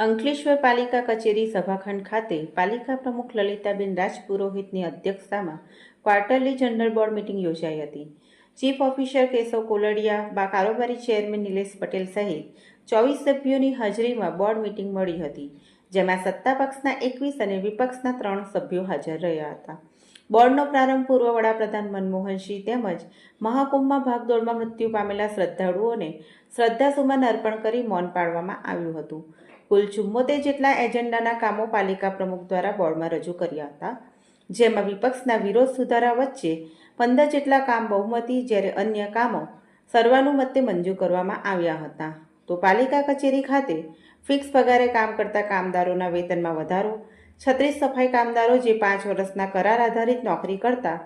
અંકલેશ્વર પાલિકા કચેરી સભાખંડ ખાતે પાલિકા પ્રમુખ લલિતાબેન રાજપુરોહિતની અધ્યક્ષતામાં ક્વાર્ટરલી જનરલ બોર્ડ મીટિંગ યોજાઈ હતી। ચીફ ઓફિસર કેશવ કોલડિયા, કારોબારી ચેરમેન નિલેશ પટેલ સહિત 24 સભ્યોની હાજરીમાં બોર્ડ મીટિંગ મળી હતી, જેમાં સત્તા પક્ષના 21 અને વિપક્ષના 3 સભ્યો હાજર રહ્યા હતા। બોર્ડનો પ્રારંભ પૂર્વ વડાપ્રધાન મનમોહનસિંહ તેમજ મહાકુંભમાં ભાગદોડમાં મૃત્યુ પામેલા શ્રદ્ધાળુઓને શ્રદ્ધાસુમન અર્પણ કરી મૌન પાળવામાં આવ્યું હતું। કુલ 74 જેટલા એજન્ડાના કામો પાલિકા પ્રમુખ દ્વારા બોર્ડમાં રજૂ કર્યા હતા, જેમાં વિપક્ષના વિરોધ સુધારા વચ્ચે 15 જેટલા કામ બહુમતી, જ્યારે અન્ય કામો સર્વાનુમતે મંજૂર કરવામાં આવ્યા હતા। તો પાલિકા કચેરી ખાતે ફિક્સ પગારે કામ કરતા કામદારોના વેતનમાં વધારો, 36 સફાઈ કામદારો જે 5 વર્ષના કરાર આધારિત નોકરી કરતા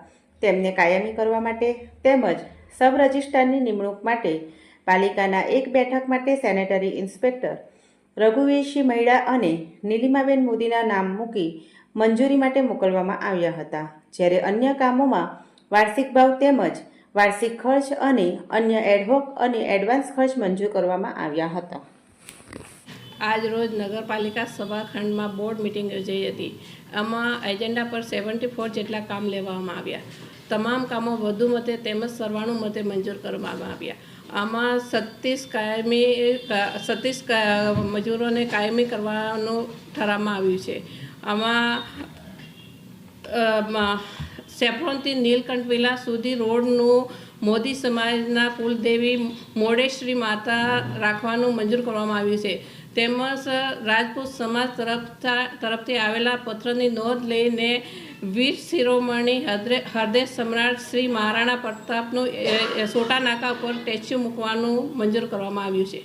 તેમને કાયમી કરવા માટે તેમજ સબ રજિસ્ટ્રારની નિમણૂક માટે પાલિકાના એક બેઠક માટે સેનેટરી ઇન્સ્પેક્ટર રઘુવીરસિંહ મૈડા અને નીલિમાબેન મોદીના નામ મૂકી મંજૂરી માટે મોકલવામાં આવ્યા હતા, જ્યારે અન્ય કામોમાં વાર્ષિક ભાવ તેમજ વાર્ષિક ખર્ચ અને અન્ય એડહોક અને એડવાન્સ ખર્ચ મંજૂર કરવામાં આવ્યા હતા। આજ રોજ નગરપાલિકા સભાખંડમાં બોર્ડ મિટિંગ યોજાઈ હતી। આમાં એજન્ડા પર 74 જેટલા કામ લેવામાં આવ્યા। તમામ કામો વધુ મતે તેમજ સર્વાનુમતે મંજૂર કરવામાં આવ્યા। આમાં 36 મજૂરોને કાયમી કરવાનું ઠરાવવામાં આવ્યું છે। આમાં સેફ્રોનથી નીલકંઠ વિલા સુધી રોડનું મોદી સમાજના કુલદેવી મોડેશ્વરી માતા રાખવાનું મંજૂર કરવામાં આવ્યું છે, તેમજ રાજપૂત સમાજ તરફથી આવેલા પત્રની નોંધ લઈને વીર શિરોમણી હૃદય સમ્રાટ શ્રી મહારાણા પ્રતાપનું સોટા નાકા પર સ્ટેચ્યુ મૂકવાનું મંજૂર કરવામાં આવ્યું છે।